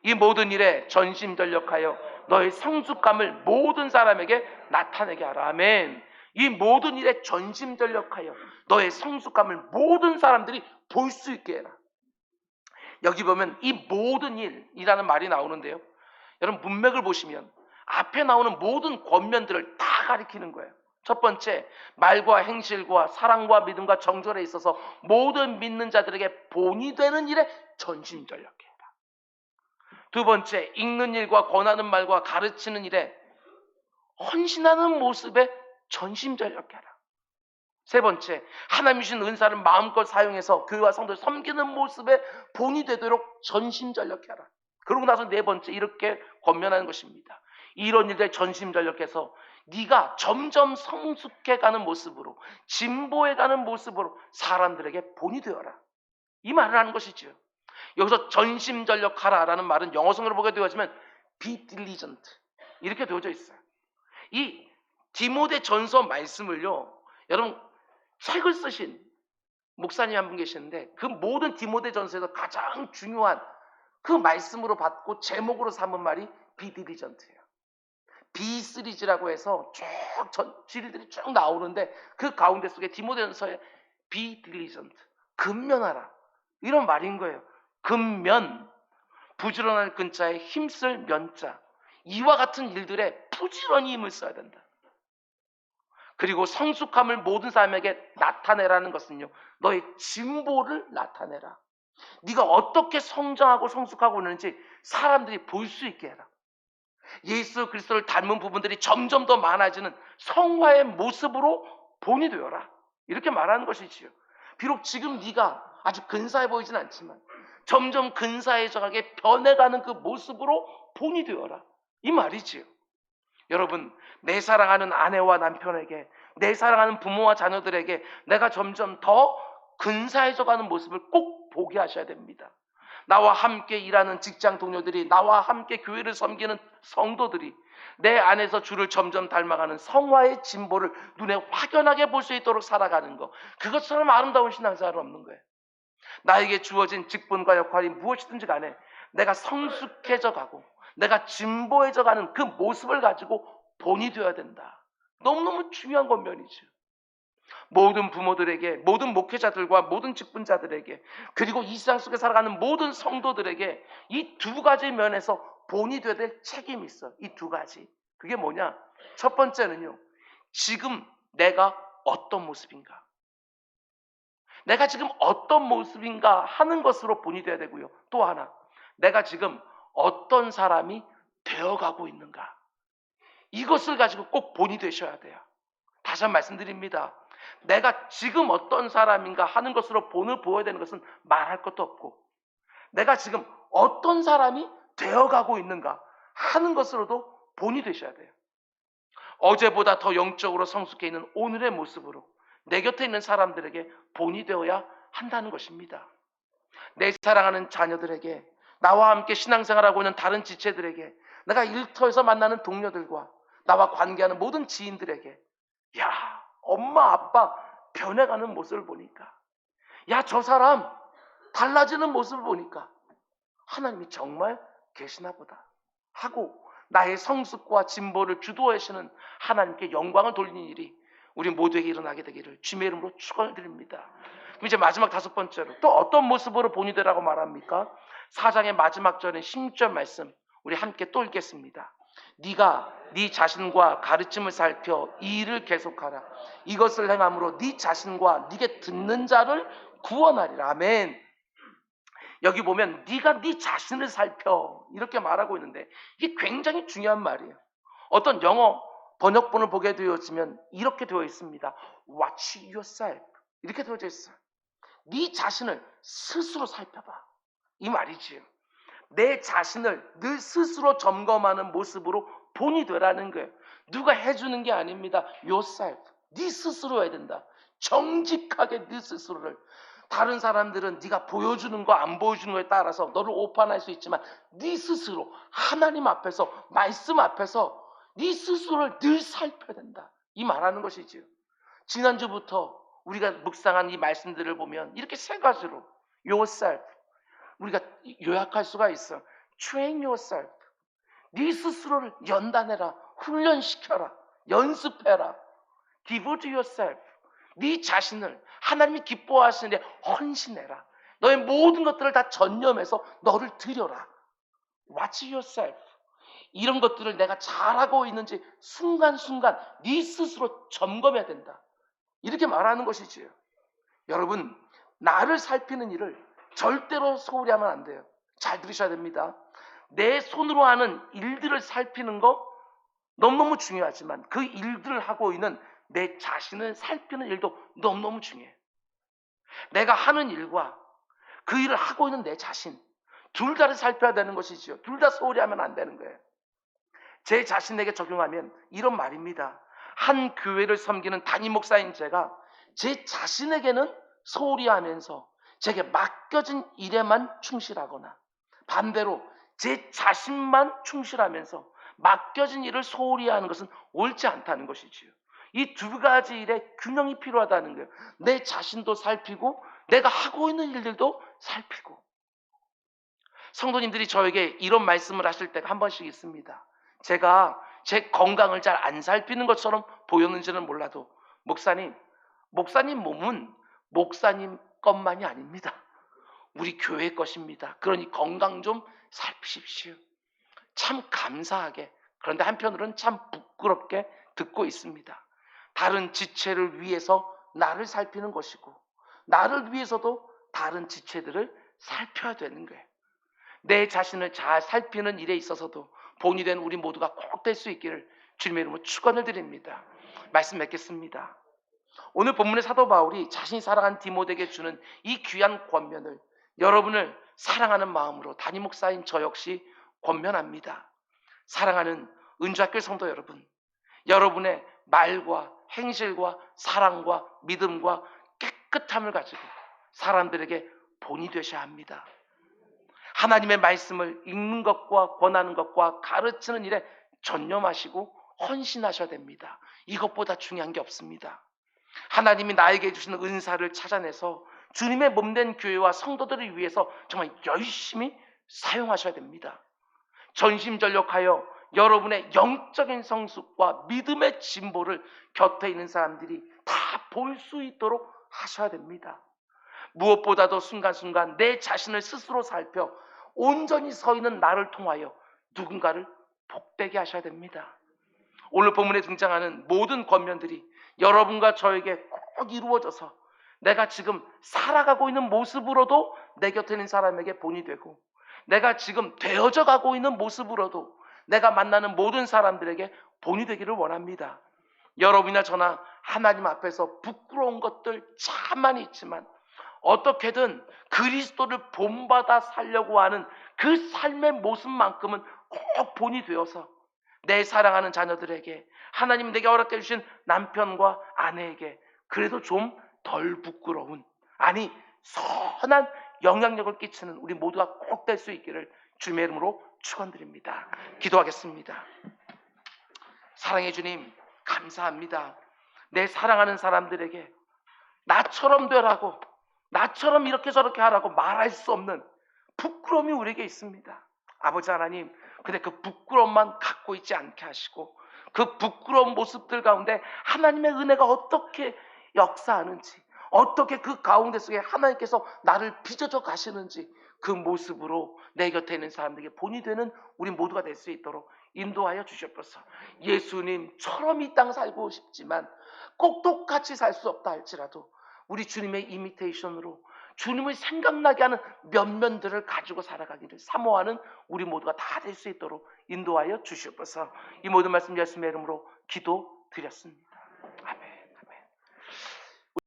이 모든 일에 전심전력하여 너의 성숙함을 모든 사람에게 나타내게 하라. 아멘. 이 모든 일에 전심전력하여 너의 성숙함을 모든 사람들이 볼 수 있게 해라. 여기 보면 이 모든 일이라는 말이 나오는데요. 여러분 문맥을 보시면 앞에 나오는 모든 권면들을 다 가리키는 거예요. 첫 번째, 말과 행실과 사랑과 믿음과 정절에 있어서 모든 믿는 자들에게 본이 되는 일에 전심전력해라. 두 번째, 읽는 일과 권하는 말과 가르치는 일에 헌신하는 모습에 전심전력해라. 세 번째, 하나님 주신 은사를 마음껏 사용해서 교회와 성도를 섬기는 모습에 본이 되도록 전심전력해라. 그러고 나서 네 번째 이렇게 권면하는 것입니다. 이런 일에 전심전력해서 네가 점점 성숙해가는 모습으로 진보해가는 모습으로 사람들에게 본이 되어라. 이 말을 하는 것이죠. 여기서 전심전력하라라는 말은 영어성으로 보게 되어지면 be diligent 이렇게 되어져 있어요. 이 디모데 전서 말씀을요, 여러분 책을 쓰신 목사님 한 분 계시는데 그 모든 디모데 전서에서 가장 중요한 그 말씀으로 받고 제목으로 삼은 말이 be diligent예요. B 시리즈라고 해서 쭉 진리들이 쭉 나오는데 그 가운데 속에 디모데전서에 be diligent, 근면하라 이런 말인 거예요. 근면, 부지런한 근자에 힘쓸 면자, 이와 같은 일들에 부지런히 힘을 써야 된다. 그리고 성숙함을 모든 사람에게 나타내라는 것은요, 너의 진보를 나타내라. 네가 어떻게 성장하고 성숙하고 있는지 사람들이 볼 수 있게 해라. 예수 그리스도를 닮은 부분들이 점점 더 많아지는 성화의 모습으로 본이 되어라. 이렇게 말하는 것이지요. 비록 지금 네가 아주 근사해 보이진 않지만 점점 근사해져가게 변해가는 그 모습으로 본이 되어라. 이 말이지요. 여러분, 내 사랑하는 아내와 남편에게, 내 사랑하는 부모와 자녀들에게 내가 점점 더 근사해져가는 모습을 꼭 보게 하셔야 됩니다. 나와 함께 일하는 직장 동료들이, 나와 함께 교회를 섬기는 성도들이 내 안에서 주를 점점 닮아가는 성화의 진보를 눈에 확연하게 볼 수 있도록 살아가는 것, 그것처럼 아름다운 신앙생활은 없는 거예요. 나에게 주어진 직분과 역할이 무엇이든지 간에 내가 성숙해져 가고 내가 진보해져 가는 그 모습을 가지고 본이 되어야 된다. 너무너무 중요한 권면이죠. 모든 부모들에게, 모든 목회자들과 모든 직분자들에게, 그리고 이 세상 속에 살아가는 모든 성도들에게 이 두 가지 면에서 본이 되어야 될 책임이 있어. 이 두 가지. 그게 뭐냐? 첫 번째는요, 지금 내가 어떤 모습인가? 내가 지금 어떤 모습인가 하는 것으로 본이 되어야 되고요. 또 하나, 내가 지금 어떤 사람이 되어가고 있는가? 이것을 가지고 꼭 본이 되셔야 돼요. 다시 한번 말씀드립니다. 내가 지금 어떤 사람인가 하는 것으로 본을 보여야 되는 것은 말할 것도 없고, 내가 지금 어떤 사람이 되어가고 있는가 하는 것으로도 본이 되셔야 돼요. 어제보다 더 영적으로 성숙해 있는 오늘의 모습으로 내 곁에 있는 사람들에게 본이 되어야 한다는 것입니다. 내 사랑하는 자녀들에게, 나와 함께 신앙생활하고 있는 다른 지체들에게, 내가 일터에서 만나는 동료들과 나와 관계하는 모든 지인들에게, 야, 엄마 아빠 변해가는 모습을 보니까, 야, 저 사람 달라지는 모습을 보니까 하나님이 정말 계시나 보다 하고 나의 성숙과 진보를 주도하시는 하나님께 영광을 돌리는 일이 우리 모두에게 일어나게 되기를 주님의 이름으로 축원드립니다. 그럼 이제 마지막 다섯 번째로 또 어떤 모습으로 본이 되라고 말합니까? 4장의 마지막 절인 16절 말씀 우리 함께 또 읽겠습니다. 네가 네 자신과 가르침을 살펴 이 일을 계속하라. 이것을 행함으로 네 자신과 네게 듣는 자를 구원하리라. 아멘. 여기 보면 네가 네 자신을 살펴 이렇게 말하고 있는데 이게 굉장히 중요한 말이에요. 어떤 영어 번역본을 보게 되었으면 이렇게 되어 있습니다. Watch yourself 이렇게 되어져 있어요. 네 자신을 스스로 살펴봐 이 말이지요. 내 자신을 늘 스스로 점검하는 모습으로 본이 되라는 거예요. 누가 해주는 게 아닙니다. Yourself, 네 스스로 해야 된다. 정직하게 네 스스로를, 다른 사람들은 네가 보여주는 거 안 보여주는 거에 따라서 너를 오판할 수 있지만 네 스스로 하나님 앞에서, 말씀 앞에서 네 스스로를 늘 살펴야 된다, 이 말하는 것이지요. 지난주부터 우리가 묵상한 이 말씀들을 보면 이렇게 세 가지로 yourself, 우리가 요약할 수가 있어. train yourself, 네 스스로를 연단해라, 훈련시켜라, 연습해라. devote yourself, 네 자신을 하나님이 기뻐하시는 데 헌신해라. 너의 모든 것들을 다 전념해서 너를 드려라. watch yourself, 이런 것들을 내가 잘하고 있는지 순간순간 네 스스로 점검해야 된다, 이렇게 말하는 것이지요. 여러분, 나를 살피는 일을 절대로 소홀히 하면 안 돼요. 잘 들으셔야 됩니다. 내 손으로 하는 일들을 살피는 거 너무너무 중요하지만 그 일들을 하고 있는 내 자신을 살피는 일도 너무너무 중요해요. 내가 하는 일과 그 일을 하고 있는 내 자신, 둘 다를 살펴야 되는 것이지요. 둘 다 소홀히 하면 안 되는 거예요. 제 자신에게 적용하면 이런 말입니다. 한 교회를 섬기는 담임 목사인 제가 제 자신에게는 소홀히 하면서 제게 맡겨진 일에만 충실하거나, 반대로 제 자신만 충실하면서 맡겨진 일을 소홀히 하는 것은 옳지 않다는 것이지요. 이 두 가지 일의 균형이 필요하다는 거예요. 내 자신도 살피고 내가 하고 있는 일들도 살피고. 성도님들이 저에게 이런 말씀을 하실 때가 한 번씩 있습니다. 제가 제 건강을 잘 안 살피는 것처럼 보였는지는 몰라도, 목사님 몸은 목사님 것만이 아닙니다. 우리 교회 것입니다. 그러니 건강 좀 살피십시오. 참 감사하게, 그런데 한편으로는 참 부끄럽게 듣고 있습니다. 다른 지체를 위해서 나를 살피는 것이고, 나를 위해서도 다른 지체들을 살펴야 되는 거예요. 내 자신을 잘 살피는 일에 있어서도 본이 된 우리 모두가 꼭 될 수 있기를 주님의 이름으로 축원을 드립니다. 말씀 맺겠습니다. 오늘 본문의 사도 바울이 자신이 사랑한 디모데에게 주는 이 귀한 권면을 여러분을 사랑하는 마음으로 담임 목사인 저 역시 권면합니다. 사랑하는 은주학교 성도 여러분, 여러분의 말과 행실과 사랑과 믿음과 깨끗함을 가지고 사람들에게 본이 되셔야 합니다. 하나님의 말씀을 읽는 것과 권하는 것과 가르치는 일에 전념하시고 헌신하셔야 됩니다. 이것보다 중요한 게 없습니다. 하나님이 나에게 주시는 은사를 찾아내서 주님의 몸된 교회와 성도들을 위해서 정말 열심히 사용하셔야 됩니다. 전심전력하여 여러분의 영적인 성숙과 믿음의 진보를 곁에 있는 사람들이 다 볼 수 있도록 하셔야 됩니다. 무엇보다도 순간순간 내 자신을 스스로 살펴 온전히 서 있는 나를 통하여 누군가를 복되게 하셔야 됩니다. 오늘 본문에 등장하는 모든 권면들이 여러분과 저에게 꼭 이루어져서 내가 지금 살아가고 있는 모습으로도 내 곁에 있는 사람에게 본이 되고, 내가 지금 되어져 가고 있는 모습으로도 내가 만나는 모든 사람들에게 본이 되기를 원합니다. 여러분이나 저나 하나님 앞에서 부끄러운 것들 참 많이 있지만 어떻게든 그리스도를 본받아 살려고 하는 그 삶의 모습만큼은 꼭 본이 되어서 내 사랑하는 자녀들에게, 하나님 내게 허락해 주신 남편과 아내에게 그래도 좀 덜 부끄러운, 아니 선한 영향력을 끼치는 우리 모두가 꼭 될 수 있기를 주님의 이름으로 축원드립니다. 기도하겠습니다. 사랑해 주님, 감사합니다. 내 사랑하는 사람들에게 나처럼 되라고, 나처럼 이렇게 저렇게 하라고 말할 수 없는 부끄러움이 우리에게 있습니다. 아버지 하나님, 근데 그 부끄러움만 갖고 있지 않게 하시고 그 부끄러운 모습들 가운데 하나님의 은혜가 어떻게 역사하는지, 어떻게 그 가운데 속에 하나님께서 나를 빚어져 가시는지 그 모습으로 내 곁에 있는 사람들에게 본이 되는 우리 모두가 될 수 있도록 인도하여 주시옵소서. 예수님처럼 이 땅 살고 싶지만 꼭 똑같이 살 수 없다 할지라도 우리 주님의 이미테이션으로 주님을 생각나게 하는 면면들을 가지고 살아가기를 사모하는 우리 모두가 다 될 수 있도록 인도하여 주시옵소서. 이 모든 말씀 예수님의 이름으로 기도드렸습니다. 아멘.